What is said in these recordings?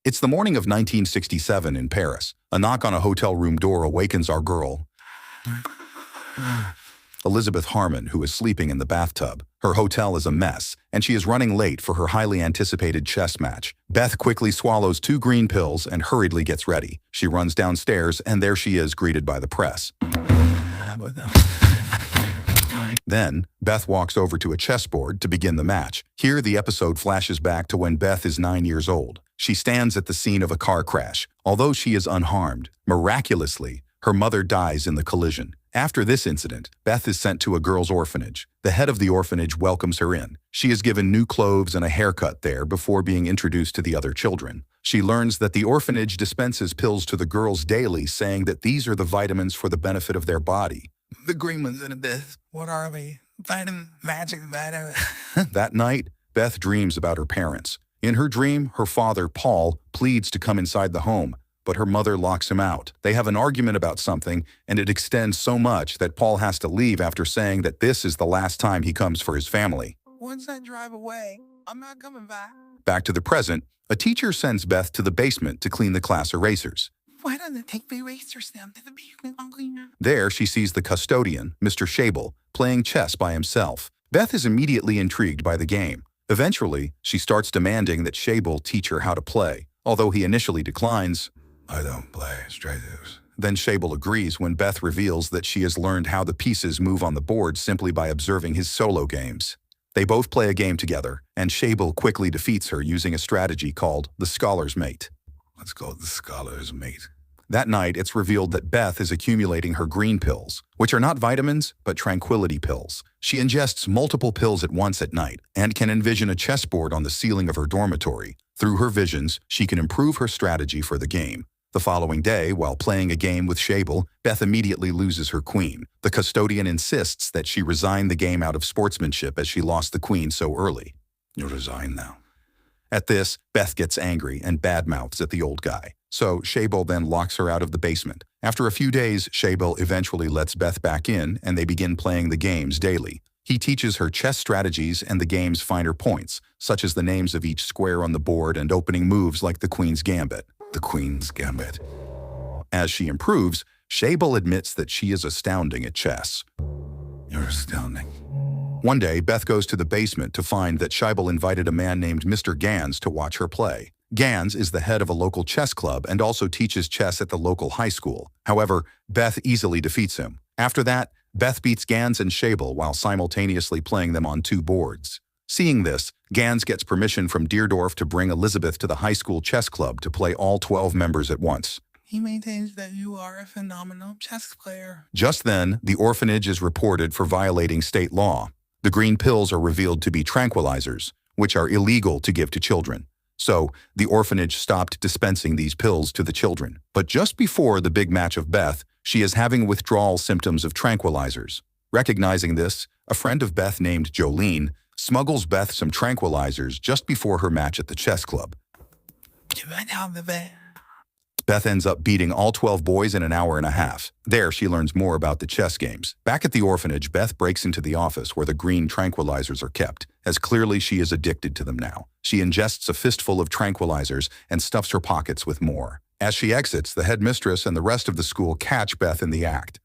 It's the morning of 1967 in Paris. A knock on a hotel room door awakens our girl, Elizabeth Harmon, who is sleeping in the bathtub. Her hotel is a mess, and she is running late for her highly anticipated chess match. Beth quickly swallows 2 green pills and hurriedly gets ready. She runs downstairs, and there she is, greeted by the press. Then, Beth walks over to a chessboard to begin the match. Here, the episode flashes back to when Beth is 9 years old. She stands at the scene of a car crash. Although she is unharmed, miraculously, her mother dies in the collision. After this incident, Beth is sent to a girls' orphanage. The head of the orphanage welcomes her in. She is given new clothes and a haircut there before being introduced to the other children. She learns that the orphanage dispenses pills to the girls daily, saying that these are the vitamins for the benefit of their body. The green ones in this. What are they? Magic vitamin. That night, Beth dreams about her parents. In her dream, her father, Paul, pleads to come inside the home, but her mother locks him out. They have an argument about something, and it extends so much that Paul has to leave after saying that this is the last time he comes for his family. Once I drive away, I'm not coming back. Back to the present, a teacher sends Beth to the basement to clean the class erasers. Why don't they take the erasers down to the basement? There, she sees the custodian, Mr. Shable, playing chess by himself. Beth is immediately intrigued by the game. Eventually, she starts demanding that Shable teach her how to play. Although he initially declines, I don't play straight deuce. Then Shable agrees when Beth reveals that she has learned how the pieces move on the board simply by observing his solo games. They both play a game together, and Shable quickly defeats her using a strategy called the Scholar's Mate. Let's go with the Scholar's Mate. That night, it's revealed that Beth is accumulating her green pills, which are not vitamins, but tranquility pills. She ingests multiple pills at once at night and can envision a chessboard on the ceiling of her dormitory. Through her visions, she can improve her strategy for the game. The following day, while playing a game with Shable, Beth immediately loses her queen. The custodian insists that she resign the game out of sportsmanship as she lost the queen so early. You're resigned now. At this, Beth gets angry and badmouths at the old guy. So Shable then locks her out of the basement. After a few days, Shable eventually lets Beth back in, and they begin playing the games daily. He teaches her chess strategies and the game's finer points, such as the names of each square on the board and opening moves like the Queen's Gambit. The Queen's Gambit. As she improves, Shable admits that she is astounding at chess. You're astounding. One day, Beth goes to the basement to find that Shable invited a man named Mr. Gans to watch her play. Gans is the head of a local chess club and also teaches chess at the local high school. However, Beth easily defeats him. After that, Beth beats Gans and Shable while simultaneously playing them on 2 boards. Seeing this, Gans gets permission from Deerdorf to bring Elizabeth to the high school chess club to play all 12 members at once. He maintains that you are a phenomenal chess player. Just then, the orphanage is reported for violating state law. The green pills are revealed to be tranquilizers, which are illegal to give to children. So, the orphanage stopped dispensing these pills to the children. But just before the big match of Beth, she is having withdrawal symptoms of tranquilizers. Recognizing this, a friend of Beth named Jolene smuggles Beth some tranquilizers just before her match at the chess club. Beth ends up beating all 12 boys in an hour and a half. There, she learns more about the chess games. Back at the orphanage, Beth breaks into the office where the green tranquilizers are kept, as clearly she is addicted to them now. She ingests a fistful of tranquilizers and stuffs her pockets with more. As she exits, the headmistress and the rest of the school catch Beth in the act.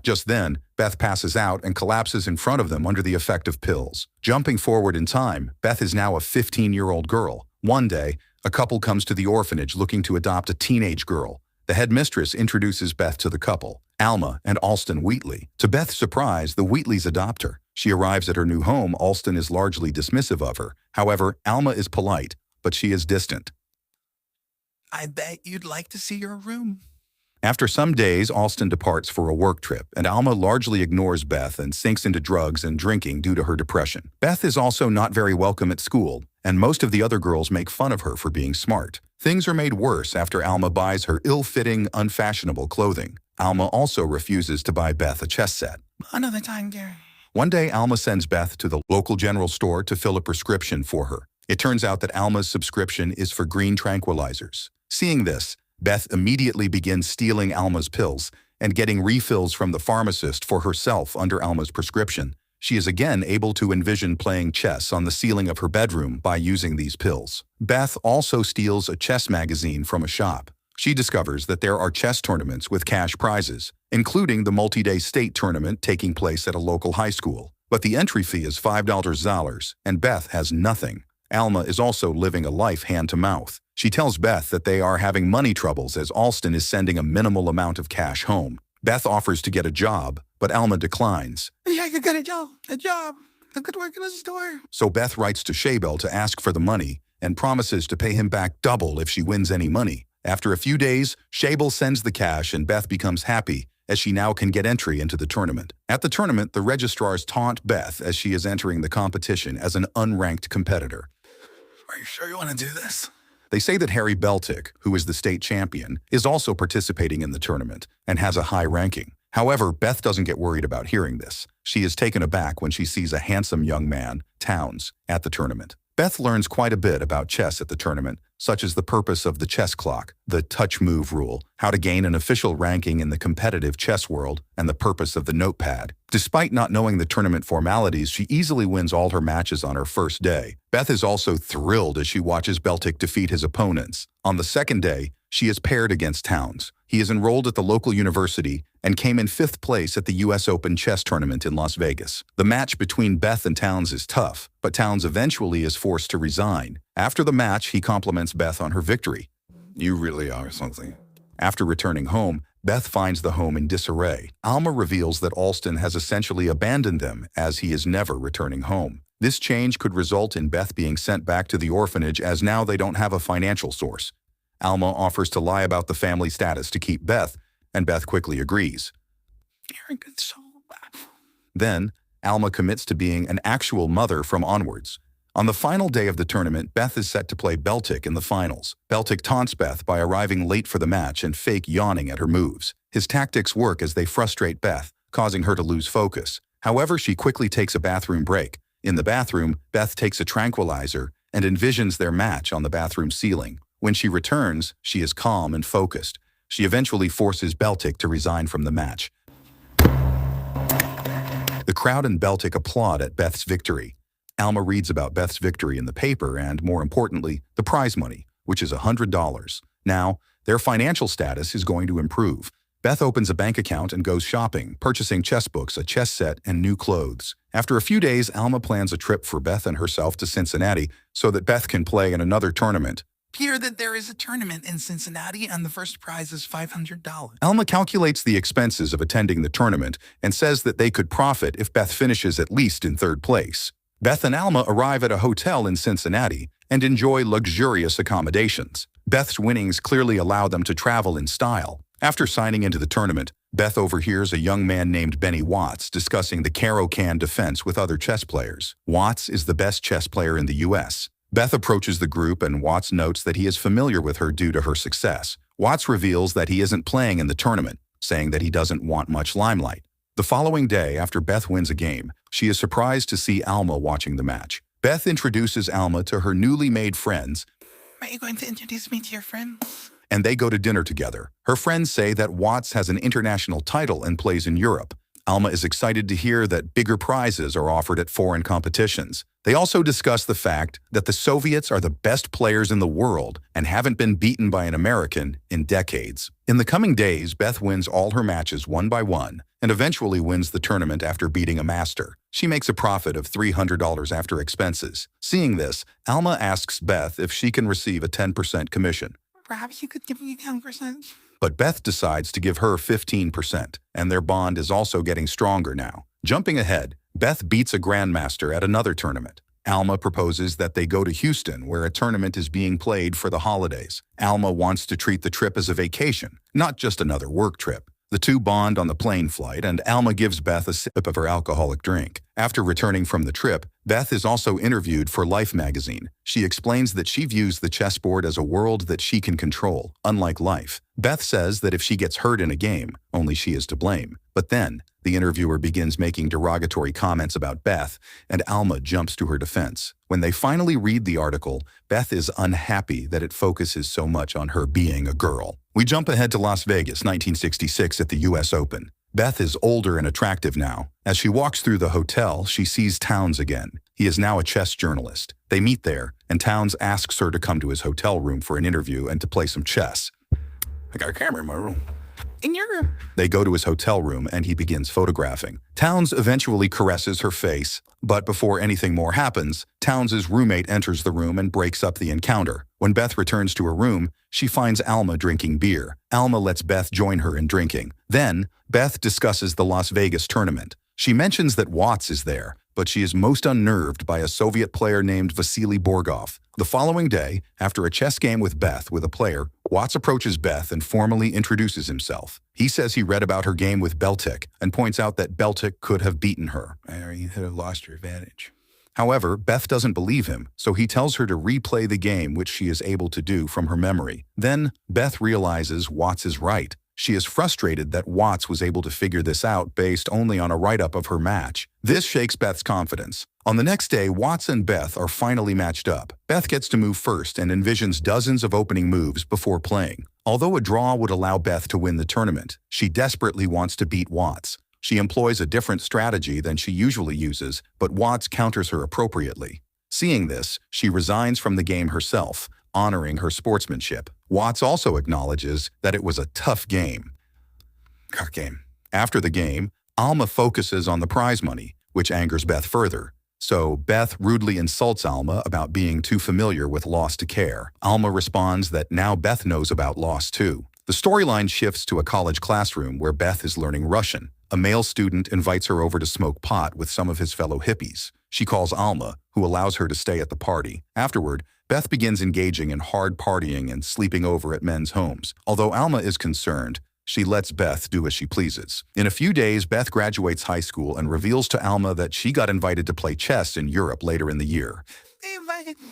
Just then, Beth passes out and collapses in front of them under the effect of pills. Jumping forward in time, Beth is now a 15-year-old girl. One day, a couple comes to the orphanage looking to adopt a teenage girl. The headmistress introduces Beth to the couple, Alma and Alston Wheatley. To Beth's surprise, the Wheatleys adopt her. She arrives at her new home. Alston is largely dismissive of her. However, Alma is polite, but she is distant. I bet you'd like to see your room. After some days, Alston departs for a work trip, and Alma largely ignores Beth and sinks into drugs and drinking due to her depression. Beth is also not very welcome at school, and most of the other girls make fun of her for being smart. Things are made worse after Alma buys her ill-fitting, unfashionable clothing. Alma also refuses to buy Beth a chess set. Another time, Gary. One day, Alma sends Beth to the local general store to fill a prescription for her. It turns out that Alma's subscription is for green tranquilizers. Seeing this, Beth immediately begins stealing Alma's pills and getting refills from the pharmacist for herself under Alma's prescription. She is again able to envision playing chess on the ceiling of her bedroom by using these pills. Beth also steals a chess magazine from a shop. She discovers that there are chess tournaments with cash prizes, including the multi-day state tournament taking place at a local high school. But the entry fee is $5, and Beth has nothing. Alma is also living a life hand-to-mouth. She tells Beth that they are having money troubles as Alston is sending a minimal amount of cash home. Beth offers to get a job, but Alma declines. Yeah, I could get a job. I could work in a store. So Beth writes to Shaybel to ask for the money and promises to pay him back double if she wins any money. After a few days, Shaybel sends the cash and Beth becomes happy as she now can get entry into the tournament. At the tournament, the registrars taunt Beth as she is entering the competition as an unranked competitor. Are you sure you want to do this? They say that Harry Beltic, who is the state champion, is also participating in the tournament and has a high ranking. However, Beth doesn't get worried about hearing this. She is taken aback when she sees a handsome young man, Towns, at the tournament. Beth learns quite a bit about chess at the tournament, such as the purpose of the chess clock, the touch move rule, how to gain an official ranking in the competitive chess world, and the purpose of the notepad. Despite not knowing the tournament formalities, she easily wins all her matches on her first day. Beth is also thrilled as she watches Beltic defeat his opponents. On the second day, she is paired against Towns. He is enrolled at the local university and came in 5th place at the U.S. Open chess tournament in Las Vegas. The match between Beth and Towns is tough, but Towns eventually is forced to resign. After the match, he compliments Beth on her victory. You really are something. After returning home, Beth finds the home in disarray. Alma reveals that Alston has essentially abandoned them as he is never returning home. This change could result in Beth being sent back to the orphanage as now they don't have a financial source. Alma offers to lie about the family status to keep Beth, and Beth quickly agrees. You're a good soul. Then, Alma commits to being an actual mother from onwards. On the final day of the tournament, Beth is set to play Beltic in the finals. Beltic taunts Beth by arriving late for the match and fake yawning at her moves. His tactics work as they frustrate Beth, causing her to lose focus. However, she quickly takes a bathroom break. In the bathroom, Beth takes a tranquilizer and envisions their match on the bathroom ceiling. When she returns, she is calm and focused. She eventually forces Beltic to resign from the match. The crowd and Beltic applaud at Beth's victory. Alma reads about Beth's victory in the paper and, more importantly, the prize money, which is $100. Now, their financial status is going to improve. Beth opens a bank account and goes shopping, purchasing chess books, a chess set, and new clothes. After a few days, Alma plans a trip for Beth and herself to Cincinnati so that Beth can play in another tournament. Hear that there is a tournament in Cincinnati and the first prize is $500. Alma calculates the expenses of attending the tournament and says that they could profit if Beth finishes at least in 3rd place. Beth and Alma arrive at a hotel in Cincinnati and enjoy luxurious accommodations. Beth's winnings clearly allow them to travel in style. After signing into the tournament, Beth overhears a young man named Benny Watts discussing the Caro-Can defense with other chess players. Watts is the best chess player in the U.S. Beth approaches the group and Watts notes that he is familiar with her due to her success. Watts reveals that he isn't playing in the tournament, saying that he doesn't want much limelight. The following day, after Beth wins a game, she is surprised to see Alma watching the match. Beth introduces Alma to her newly made friends. Are you going to introduce me to your friends? And they go to dinner together. Her friends say that Watts has an international title and plays in Europe. Alma is excited to hear that bigger prizes are offered at foreign competitions. They also discuss the fact that the Soviets are the best players in the world and haven't been beaten by an American in decades. In the coming days, Beth wins all her matches one by one and eventually wins the tournament after beating a master. She makes a profit of $300 after expenses. Seeing this, Alma asks Beth if she can receive a 10% commission. Perhaps you could give me 10%. But Beth decides to give her 15%, and their bond is also getting stronger now. Jumping ahead, Beth beats a grandmaster at another tournament. Alma proposes that they go to Houston, where a tournament is being played for the holidays. Alma wants to treat the trip as a vacation, not just another work trip. The two bond on the plane flight, and Alma gives Beth a sip of her alcoholic drink. After returning from the trip, Beth is also interviewed for Life magazine. She explains that she views the chessboard as a world that she can control, unlike life. Beth says that if she gets hurt in a game, only she is to blame. But then, the interviewer begins making derogatory comments about Beth, and Alma jumps to her defense. When they finally read the article, Beth is unhappy that it focuses so much on her being a girl. We jump ahead to Las Vegas, 1966 at the U.S. Open. Beth is older and attractive now. As she walks through the hotel, she sees Towns again. He is now a chess journalist. They meet there, and Towns asks her to come to his hotel room for an interview and to play some chess. I got a camera in my room. In your room. They go to his hotel room and he begins photographing. Towns eventually caresses her face, but before anything more happens, Towns' roommate enters the room and breaks up the encounter. When Beth returns to her room, she finds Alma drinking beer. Alma lets Beth join her in drinking. Then, Beth discusses the Las Vegas tournament. She mentions that Watts is there, but she is most unnerved by a Soviet player named Vasily Borgov. The following day, after a chess game with Beth with a player, Watts approaches Beth and formally introduces himself. He says he read about her game with Beltic and points out that Beltic could have beaten her. You had lost your advantage. However, Beth doesn't believe him, so he tells her to replay the game, which she is able to do from her memory. Then, Beth realizes Watts is right. She is frustrated that Watts was able to figure this out based only on a write-up of her match. This shakes Beth's confidence. On the next day, Watts and Beth are finally matched up. Beth gets to move first and envisions dozens of opening moves before playing. Although a draw would allow Beth to win the tournament, she desperately wants to beat Watts. She employs a different strategy than she usually uses, but Watts counters her appropriately. Seeing this, she resigns from the game herself, honoring her sportsmanship. Watts also acknowledges that it was a tough game. Cock game. After the game, Alma focuses on the prize money, which angers Beth further. So Beth rudely insults Alma about being too familiar with loss to care. Alma responds that now Beth knows about loss too. The storyline shifts to a college classroom where Beth is learning Russian. A male student invites her over to smoke pot with some of his fellow hippies. She calls Alma, who allows her to stay at the party. Afterward, Beth begins engaging in hard partying and sleeping over at men's homes. Although Alma is concerned, she lets Beth do as she pleases. In a few days, Beth graduates high school and reveals to Alma that she got invited to play chess in Europe later in the year. They invited me.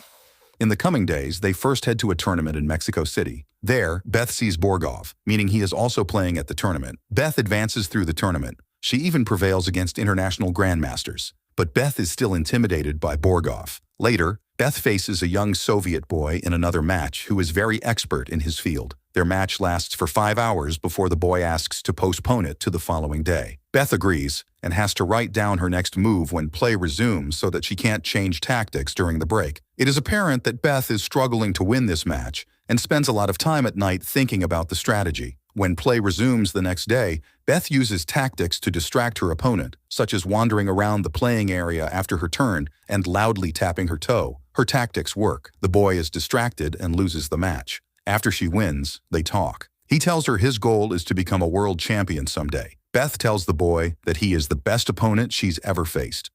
In the coming days, they first head to a tournament in Mexico City. There, Beth sees Borgov, meaning he is also playing at the tournament. Beth advances through the tournament. She even prevails against international grandmasters. But Beth is still intimidated by Borgov. Later, Beth faces a young Soviet boy in another match who is very expert in his field. Their match lasts for 5 hours before the boy asks to postpone it to the following day. Beth agrees and has to write down her next move when play resumes so that she can't change tactics during the break. It is apparent that Beth is struggling to win this match and spends a lot of time at night thinking about the strategy. When play resumes the next day, Beth uses tactics to distract her opponent, such as wandering around the playing area after her turn and loudly tapping her toe. Her tactics work. The boy is distracted and loses the match. After she wins, they talk. He tells her his goal is to become a world champion someday. Beth tells the boy that he is the best opponent she's ever faced.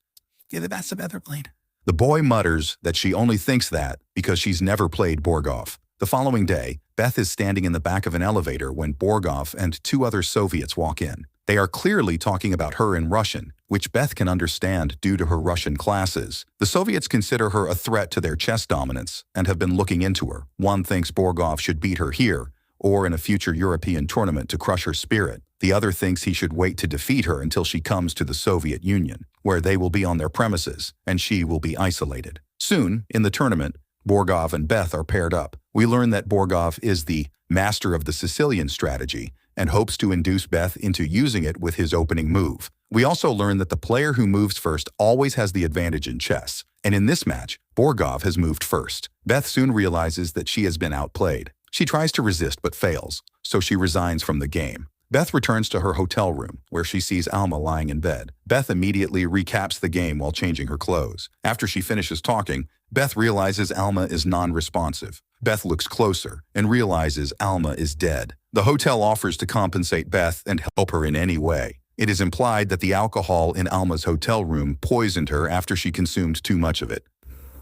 You're the best I've ever played. The boy mutters that she only thinks that because she's never played Borgov. The following day, Beth is standing in the back of an elevator when Borgov and 2 other Soviets walk in. They are clearly talking about her in Russian, which Beth can understand due to her Russian classes. The Soviets consider her a threat to their chess dominance and have been looking into her. One thinks Borgov should beat her here, or in a future European tournament to crush her spirit. The other thinks he should wait to defeat her until she comes to the Soviet Union, where they will be on their premises, and she will be isolated. Soon, in the tournament, Borgov and Beth are paired up. We learn that Borgov is the master of the Sicilian strategy and hopes to induce Beth into using it with his opening move. We also learn that the player who moves first always has the advantage in chess, and in this match, Borgov has moved first. Beth soon realizes that she has been outplayed. She tries to resist but fails, so she resigns from the game. Beth returns to her hotel room, where she sees Alma lying in bed. Beth immediately recaps the game while changing her clothes. After she finishes talking, Beth realizes Alma is non-responsive. Beth looks closer and realizes Alma is dead. The hotel offers to compensate Beth and help her in any way. It is implied that the alcohol in Alma's hotel room poisoned her after she consumed too much of it.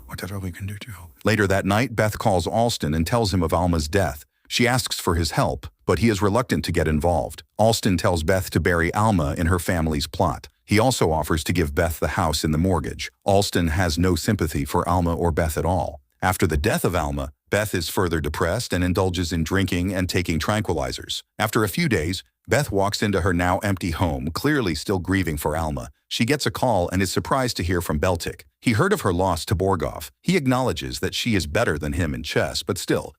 What the hell we can do to help? Later that night, Beth calls Alston and tells him of Alma's death. She asks for his help, but he is reluctant to get involved. Alston tells Beth to bury Alma in her family's plot. He also offers to give Beth the house in the mortgage. Alston has no sympathy for Alma or Beth at all. After the death of Alma, Beth is further depressed and indulges in drinking and taking tranquilizers. After a few days, Beth walks into her now empty home, clearly still grieving for Alma. She gets a call and is surprised to hear from Beltic. He heard of her loss to Borgov. He acknowledges that she is better than him in chess, but still,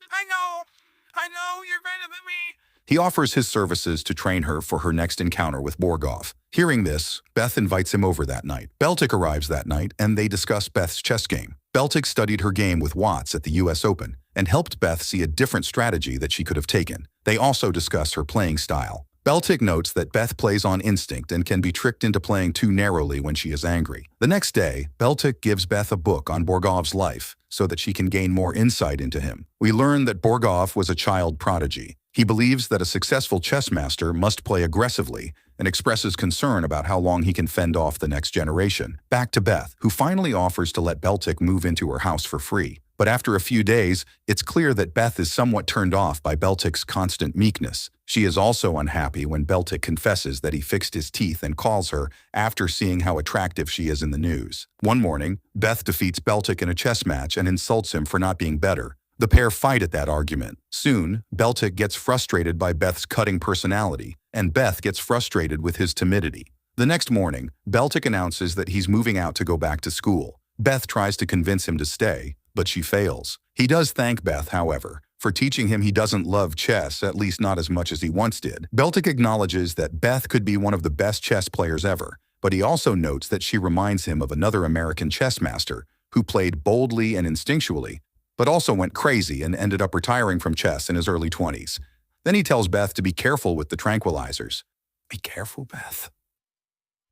I know you're better than me. He offers his services to train her for her next encounter with Borgov. Hearing this, Beth invites him over that night. Beltic arrives that night, and they discuss Beth's chess game. Beltic studied her game with Watts at the U.S. Open and helped Beth see a different strategy that she could have taken. They also discuss her playing style. Beltic notes that Beth plays on instinct and can be tricked into playing too narrowly when she is angry. The next day, Beltic gives Beth a book on Borgov's life so that she can gain more insight into him. We learn that Borgov was a child prodigy. He believes that a successful chess master must play aggressively and expresses concern about how long he can fend off the next generation. Back to Beth, who finally offers to let Beltic move into her house for free. But after a few days, it's clear that Beth is somewhat turned off by Beltic's constant meekness. She is also unhappy when Beltic confesses that he fixed his teeth and calls her after seeing how attractive she is in the news. One morning, Beth defeats Beltic in a chess match and insults him for not being better. The pair fight at that argument. Soon, Beltic gets frustrated by Beth's cutting personality, and Beth gets frustrated with his timidity. The next morning, Beltic announces that he's moving out to go back to school. Beth tries to convince him to stay, but she fails. He does thank Beth, however, for teaching him he doesn't love chess, at least not as much as he once did. Beltic acknowledges that Beth could be one of the best chess players ever, but he also notes that she reminds him of another American chess master who played boldly and instinctually, but also went crazy and ended up retiring from chess in his early 20s. Then he tells Beth to be careful with the tranquilizers. Be careful, Beth.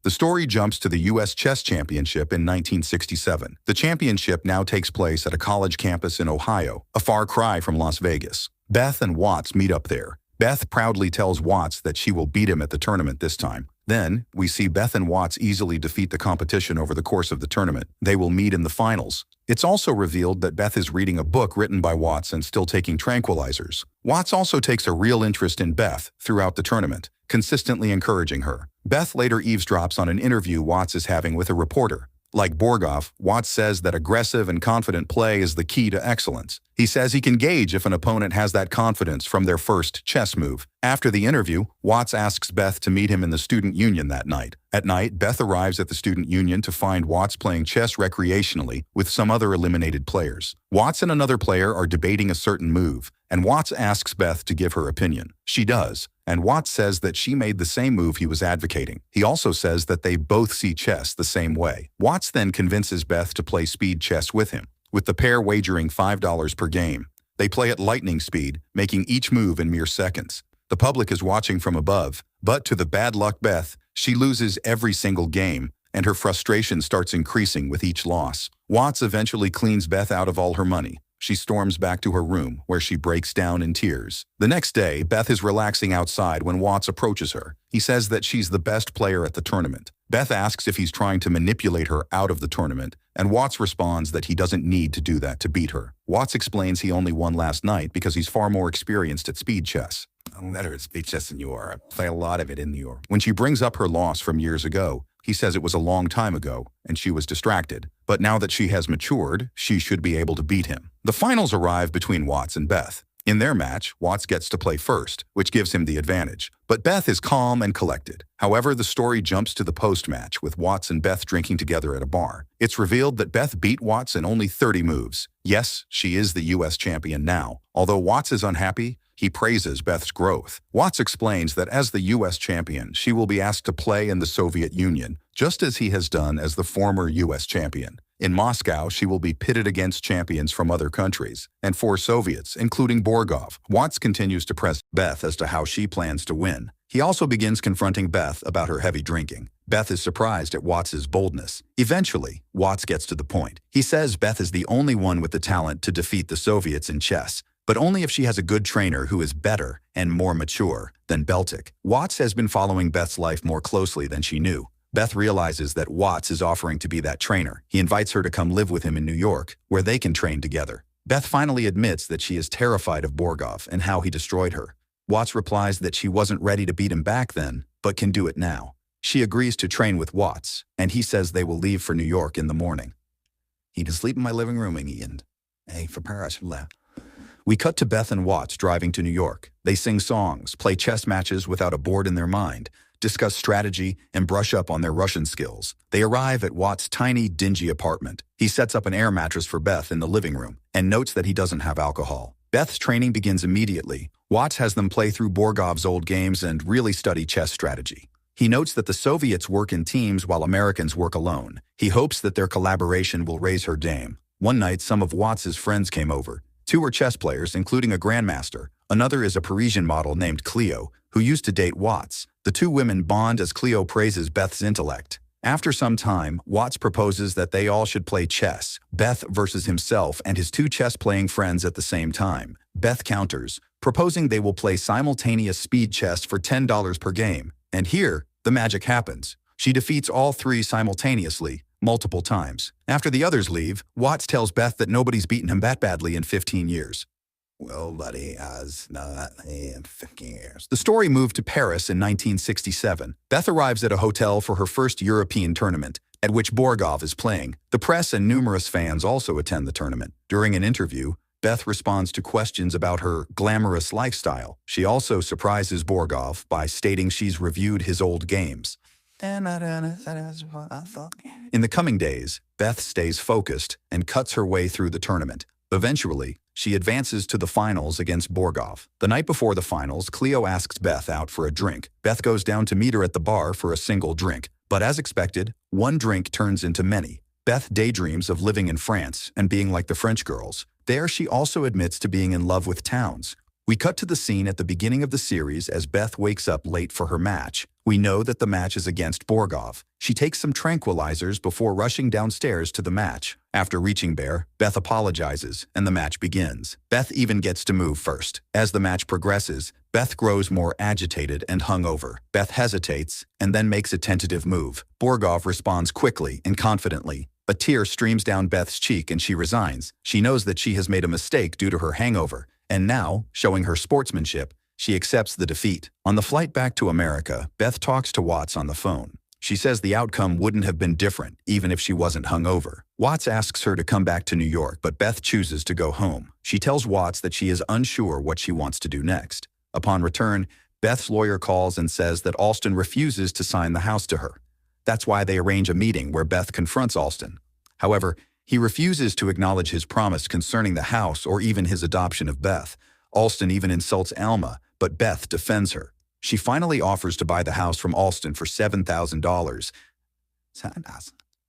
The story jumps to the U.S. Chess Championship in 1967. The championship now takes place at a college campus in Ohio, a far cry from Las Vegas. Beth and Watts meet up there. Beth proudly tells Watts that she will beat him at the tournament this time. Then, we see Beth and Watts easily defeat the competition over the course of the tournament. They will meet in the finals. It's also revealed that Beth is reading a book written by Watts and still taking tranquilizers. Watts also takes a real interest in Beth throughout the tournament, consistently encouraging her. Beth later eavesdrops on an interview Watts is having with a reporter. Like Borgov, Watts says that aggressive and confident play is the key to excellence. He says he can gauge if an opponent has that confidence from their first chess move. After the interview, Watts asks Beth to meet him in the student union that night. At night, Beth arrives at the student union to find Watts playing chess recreationally with some other eliminated players. Watts and another player are debating a certain move, and Watts asks Beth to give her opinion. She does, and Watts says that she made the same move he was advocating. He also says that they both see chess the same way. Watts then convinces Beth to play speed chess with him, with the pair wagering $5 per game. They play at lightning speed, making each move in mere seconds. The public is watching from above, but to the bad luck Beth, she loses every single game, and her frustration starts increasing with each loss. Watts eventually cleans Beth out of all her money. She storms back to her room, where she breaks down in tears. The next day, Beth is relaxing outside when Watts approaches her. He says that she's the best player at the tournament. Beth asks if he's trying to manipulate her out of the tournament, and Watts responds that he doesn't need to do that to beat her. Watts explains he only won last night because he's far more experienced at speed chess. I'm better at speed chess than you are. I play a lot of it in New York. When she brings up her loss from years ago, he says it was a long time ago, and she was distracted. But now that she has matured, she should be able to beat him. The finals arrive between Watts and Beth. In their match, Watts gets to play first, which gives him the advantage. But Beth is calm and collected. However, the story jumps to the post-match with Watts and Beth drinking together at a bar. It's revealed that Beth beat Watts in only 30 moves. Yes, she is the U.S. champion now. Although Watts is unhappy, he praises Beth's growth. Watts explains that as the U.S. champion, she will be asked to play in the Soviet Union, just as he has done as the former U.S. champion. In Moscow, she will be pitted against champions from other countries, and 4 Soviets, including Borgov. Watts continues to press Beth as to how she plans to win. He also begins confronting Beth about her heavy drinking. Beth is surprised at Watts' boldness. Eventually, Watts gets to the point. He says Beth is the only one with the talent to defeat the Soviets in chess, but only if she has a good trainer who is better and more mature than Beltic. Watts has been following Beth's life more closely than she knew. Beth realizes that Watts is offering to be that trainer. He invites her to come live with him in New York, where they can train together. Beth finally admits that she is terrified of Borgov and how he destroyed her. Watts replies that she wasn't ready to beat him back then, but can do it now. She agrees to train with Watts, and he says they will leave for New York in the morning. He can sleep in my living room, and hey, for Paris, left. We cut to Beth and Watts driving to New York. They sing songs, play chess matches without a board in their mind, discuss strategy, and brush up on their Russian skills. They arrive at Watts' tiny, dingy apartment. He sets up an air mattress for Beth in the living room and notes that he doesn't have alcohol. Beth's training begins immediately, Watts has them play through Borgov's old games and really study chess strategy. He notes that the Soviets work in teams while Americans work alone. He hopes that their collaboration will raise her game. One night, some of Watts's friends came over. Two are chess players, including a grandmaster. Another is a Parisian model named Cleo, who used to date Watts. The two women bond as Cleo praises Beth's intellect. After some time, Watts proposes that they all should play chess, Beth versus himself and his two chess-playing friends at the same time. Beth counters, proposing they will play simultaneous speed chess for $10 per game. And here, the magic happens. She defeats all three simultaneously, multiple times. After the others leave, Watts tells Beth that nobody's beaten him that badly in 15 years. Well, buddy, has not in 15 years. The story moved to Paris in 1967. Beth arrives at a hotel for her first European tournament, at which Borgov is playing. The press and numerous fans also attend the tournament. During an interview, Beth responds to questions about her glamorous lifestyle. She also surprises Borgov by stating she's reviewed his old games. In the coming days, Beth stays focused and cuts her way through the tournament. Eventually, she advances to the finals against Borgov. The night before the finals, Cleo asks Beth out for a drink. Beth goes down to meet her at the bar for a single drink. But as expected, one drink turns into many. Beth daydreams of living in France and being like the French girls. There, she also admits to being in love with Towns. We cut to the scene at the beginning of the series as Beth wakes up late for her match. We know that the match is against Borgov. She takes some tranquilizers before rushing downstairs to the match. After reaching there, Beth apologizes, and the match begins. Beth even gets to move first. As the match progresses, Beth grows more agitated and hungover. Beth hesitates, and then makes a tentative move. Borgov responds quickly and confidently. A tear streams down Beth's cheek and she resigns. She knows that she has made a mistake due to her hangover. And now, showing her sportsmanship, she accepts the defeat. On the flight back to America, Beth talks to Watts on the phone. She says the outcome wouldn't have been different, even if she wasn't hungover. Watts asks her to come back to New York, but Beth chooses to go home. She tells Watts that she is unsure what she wants to do next. Upon return, Beth's lawyer calls and says that Alston refuses to sign the house to her. That's why they arrange a meeting where Beth confronts Alston. However, he refuses to acknowledge his promise concerning the house or even his adoption of Beth. Alston even insults Alma, but Beth defends her. She finally offers to buy the house from Alston for $7,000.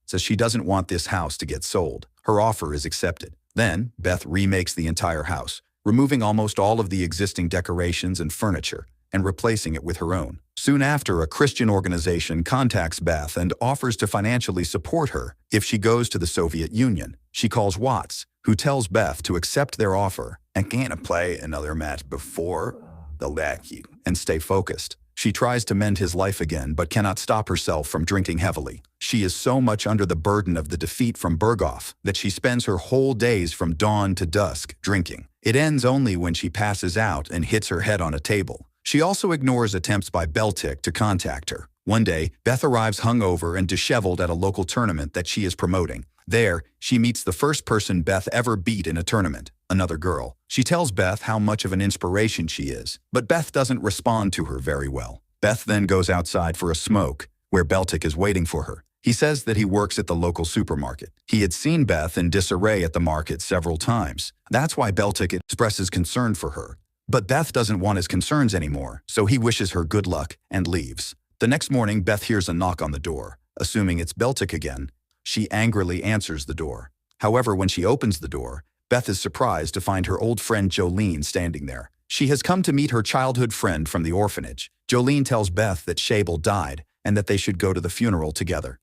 Says she doesn't want this house to get sold. Her offer is accepted. Then, Beth remakes the entire house, removing almost all of the existing decorations and furniture, and replacing it with her own. Soon after, a Christian organization contacts Beth and offers to financially support her if she goes to the Soviet Union. She calls Watts, who tells Beth to accept their offer And can't play another match before the lackey. and stay focused. She tries to mend his life again but cannot stop herself from drinking heavily. She is so much under the burden of the defeat from Borgov that she spends her whole days from dawn to dusk drinking. It ends only when she passes out and hits her head on a table. She also ignores attempts by Beltic to contact her. One day, Beth arrives hungover and disheveled at a local tournament that she is promoting. There, she meets the first person Beth ever beat in a tournament, another girl. She tells Beth how much of an inspiration she is, but Beth doesn't respond to her very well. Beth then goes outside for a smoke, where Beltic is waiting for her. He says that he works at the local supermarket. He had seen Beth in disarray at the market several times. That's why Beltic expresses concern for her. But Beth doesn't want his concerns anymore, so he wishes her good luck and leaves. The next morning, Beth hears a knock on the door. Assuming it's Beltic again, she angrily answers the door. However, when she opens the door, Beth is surprised to find her old friend Jolene standing there. She has come to meet her childhood friend from the orphanage. Jolene tells Beth that Shable died and that they should go to the funeral together.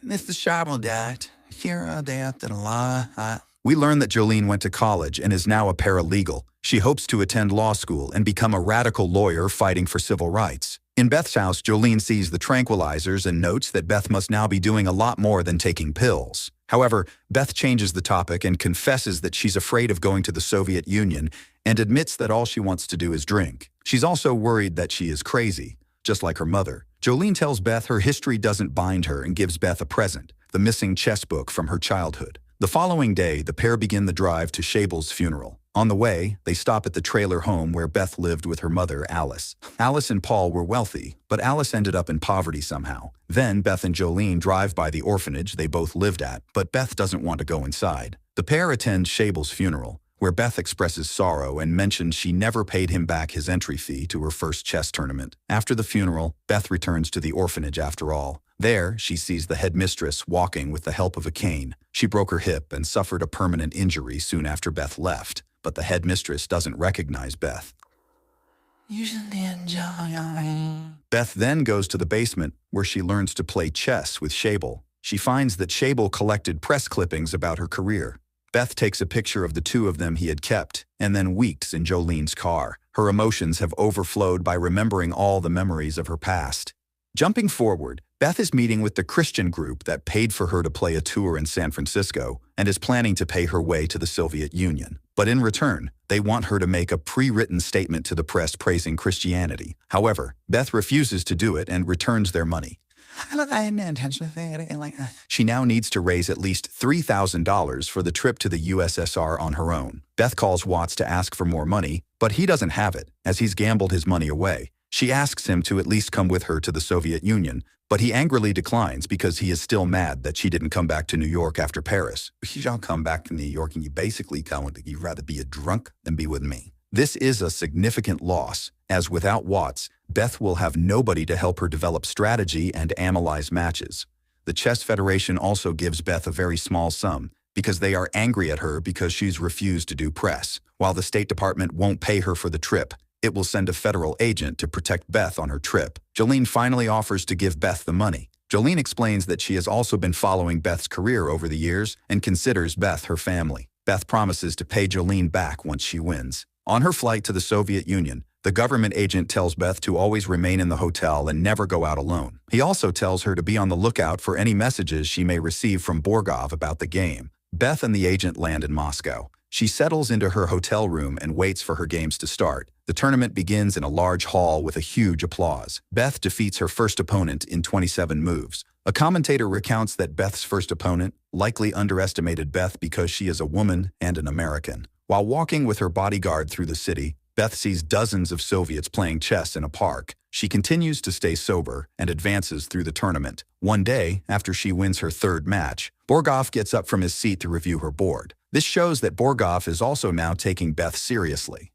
Mr. Shable died. Here they after the law. We learn that Jolene went to college and is now a paralegal. She hopes to attend law school and become a radical lawyer fighting for civil rights. In Beth's house, Jolene sees the tranquilizers and notes that Beth must now be doing a lot more than taking pills. However, Beth changes the topic and confesses that she's afraid of going to the Soviet Union and admits that all she wants to do is drink. She's also worried that she is crazy, just like her mother. Jolene tells Beth her history doesn't bind her and gives Beth a present, the missing chess book from her childhood. The following day, the pair begin the drive to Shable's funeral. On the way, they stop at the trailer home where Beth lived with her mother, Alice. Alice and Paul were wealthy, but Alice ended up in poverty somehow. Then Beth and Jolene drive by the orphanage they both lived at, but Beth doesn't want to go inside. The pair attend Shable's funeral. where Beth expresses sorrow and mentions she never paid him back his entry fee to her first chess tournament. After the funeral, Beth returns to the orphanage after all. There, she sees the headmistress walking with the help of a cane. She broke her hip and suffered a permanent injury soon after Beth left, but the headmistress doesn't recognize Beth. You should enjoy. Beth then goes to the basement, where she learns to play chess with Shable. She finds that Shable collected press clippings about her career. Beth takes a picture of the two of them he had kept, and then weeps in Jolene's car. Her emotions have overflowed by remembering all the memories of her past. Jumping forward, Beth is meeting with the Christian group that paid for her to play a tour in San Francisco and is planning to pay her way to the Soviet Union. But in return, they want her to make a pre-written statement to the press praising Christianity. However, Beth refuses to do it and returns their money. I hadn't intentionally like that. She now needs to raise at least $3,000 for the trip to the USSR on her own. Beth calls Watts to ask for more money, but he doesn't have it, as he's gambled his money away. She asks him to at least come with her to the Soviet Union, but he angrily declines because he is still mad that she didn't come back to New York after Paris. You don't come back to New York and you basically you'd rather be a drunk than be with me. This is a significant loss, as without Watts, Beth will have nobody to help her develop strategy and analyze matches. The Chess Federation also gives Beth a very small sum, because they are angry at her because she's refused to do press. While the State Department won't pay her for the trip, it will send a federal agent to protect Beth on her trip. Jolene finally offers to give Beth the money. Jolene explains that she has also been following Beth's career over the years and considers Beth her family. Beth promises to pay Jolene back once she wins. On her flight to the Soviet Union, the government agent tells Beth to always remain in the hotel and never go out alone. He also tells her to be on the lookout for any messages she may receive from Borgov about the game. Beth and the agent land in Moscow. She settles into her hotel room and waits for her games to start. The tournament begins in a large hall with a huge applause. Beth defeats her first opponent in 27 moves. A commentator recounts that Beth's first opponent likely underestimated Beth because she is a woman and an American. While walking with her bodyguard through the city, Beth sees dozens of Soviets playing chess in a park. She continues to stay sober and advances through the tournament. One day, after she wins her third match, Borgov gets up from his seat to review her board. This shows that Borgov is also now taking Beth seriously.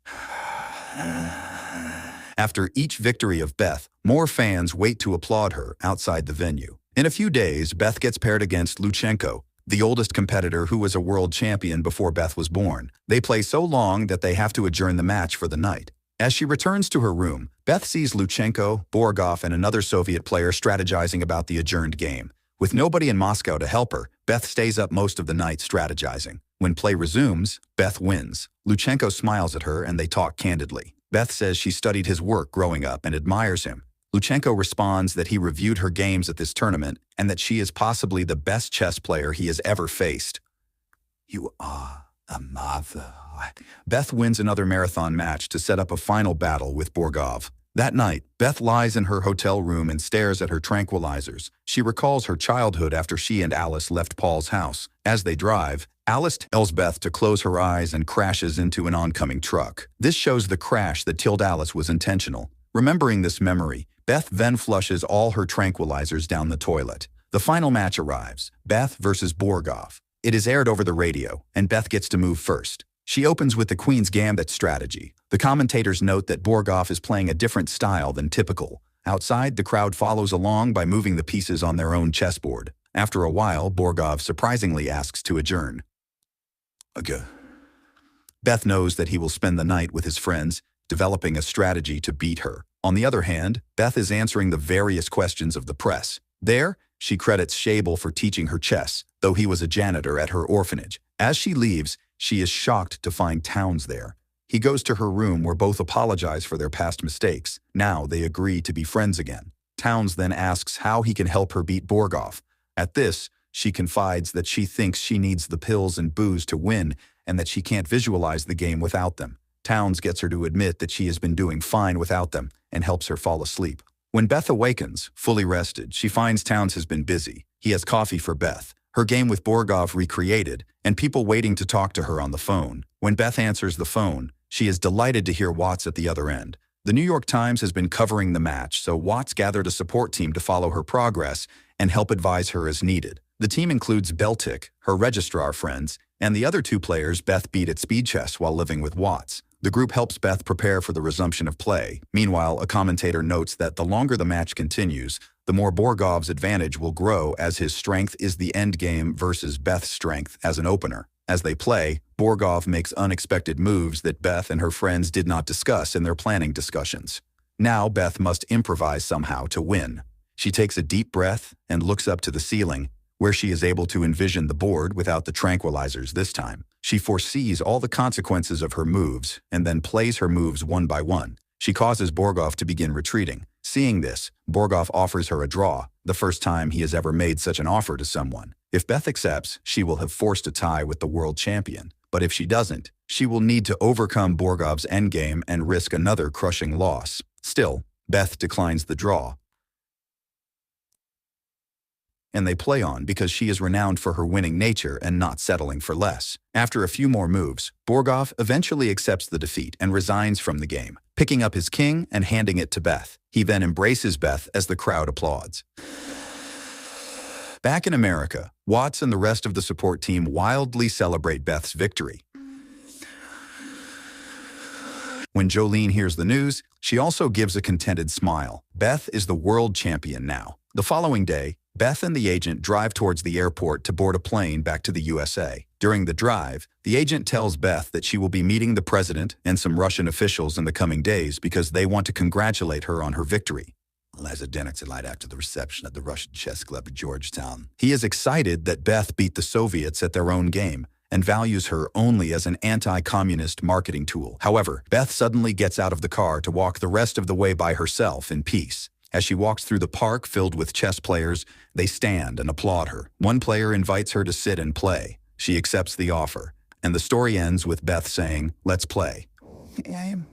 After each victory of Beth, more fans wait to applaud her outside the venue. In a few days, Beth gets paired against Luchenko, the oldest competitor who was a world champion before Beth was born. They play so long that they have to adjourn the match for the night. As she returns to her room, Beth sees Luchenko, Borgov, and another Soviet player strategizing about the adjourned game. With nobody in Moscow to help her, Beth stays up most of the night strategizing. When play resumes, Beth wins. Luchenko smiles at her and they talk candidly. Beth says she studied his work growing up and admires him. Luchenko responds that he reviewed her games at this tournament and that she is possibly the best chess player he has ever faced. You are a mother. Beth wins another marathon match to set up a final battle with Borgov. That night, Beth lies in her hotel room and stares at her tranquilizers. She recalls her childhood after she and Alice left Paul's house. As they drive, Alice tells Beth to close her eyes and crashes into an oncoming truck. This shows the crash that killed Alice was intentional. Remembering this memory, Beth then flushes all her tranquilizers down the toilet. The final match arrives, Beth versus Borgov. It is aired over the radio, and Beth gets to move first. She opens with the Queen's Gambit strategy. The commentators note that Borgov is playing a different style than typical. Outside, the crowd follows along by moving the pieces on their own chessboard. After a while, Borgov surprisingly asks to adjourn. Okay. Beth knows that he will spend the night with his friends, developing a strategy to beat her. On the other hand, Beth is answering the various questions of the press. There, she credits Shable for teaching her chess, though he was a janitor at her orphanage. As she leaves, she is shocked to find Towns there. He goes to her room where both apologize for their past mistakes. Now they agree to be friends again. Towns then asks how he can help her beat Borgov. At this, she confides that she thinks she needs the pills and booze to win and that she can't visualize the game without them. Towns gets her to admit that she has been doing fine without them and helps her fall asleep. When Beth awakens, fully rested, she finds Towns has been busy. He has coffee for Beth, her game with Borgov recreated, and people waiting to talk to her on the phone. When Beth answers the phone, she is delighted to hear Watts at the other end. The New York Times has been covering the match, so Watts gathered a support team to follow her progress and help advise her as needed. The team includes Beltic, her registrar friends, And the other two players Beth beat at speed chess while living with Watts. The group helps Beth prepare for the resumption of play. Meanwhile, a commentator notes that the longer the match continues, the more Borgov's advantage will grow, as his strength is the endgame versus Beth's strength as an opener. As they play, Borgov makes unexpected moves that Beth and her friends did not discuss in their planning discussions. Now Beth must improvise somehow to win. She takes a deep breath and looks up to the ceiling, where she is able to envision the board without the tranquilizers this time. She foresees all the consequences of her moves and then plays her moves one by one. She causes Borgov to begin retreating. Seeing this, Borgov offers her a draw, the first time he has ever made such an offer to someone. If Beth accepts, she will have forced a tie with the world champion. But if she doesn't, she will need to overcome Borgov's endgame and risk another crushing loss. Still, Beth declines the draw, and they play on because she is renowned for her winning nature and not settling for less. After a few more moves, Borgov eventually accepts the defeat and resigns from the game, picking up his king and handing it to Beth. He then embraces Beth as the crowd applauds. Back in America, Watts and the rest of the support team wildly celebrate Beth's victory. When Jolene hears the news, she also gives a contented smile. Beth is the world champion now. The following day, Beth and the agent drive towards the airport to board a plane back to the USA. During the drive, the agent tells Beth that she will be meeting the president and some Russian officials in the coming days because they want to congratulate her on her victory. Has a dinner tonight after the reception at the Russian chess club at Georgetown. He is excited that Beth beat the Soviets at their own game and values her only as an anti-communist marketing tool. However, Beth suddenly gets out of the car to walk the rest of the way by herself in peace. As she walks through the park filled with chess players, they stand and applaud her. One player invites her to sit and play. She accepts the offer, and the story ends with Beth saying, "Let's play." I am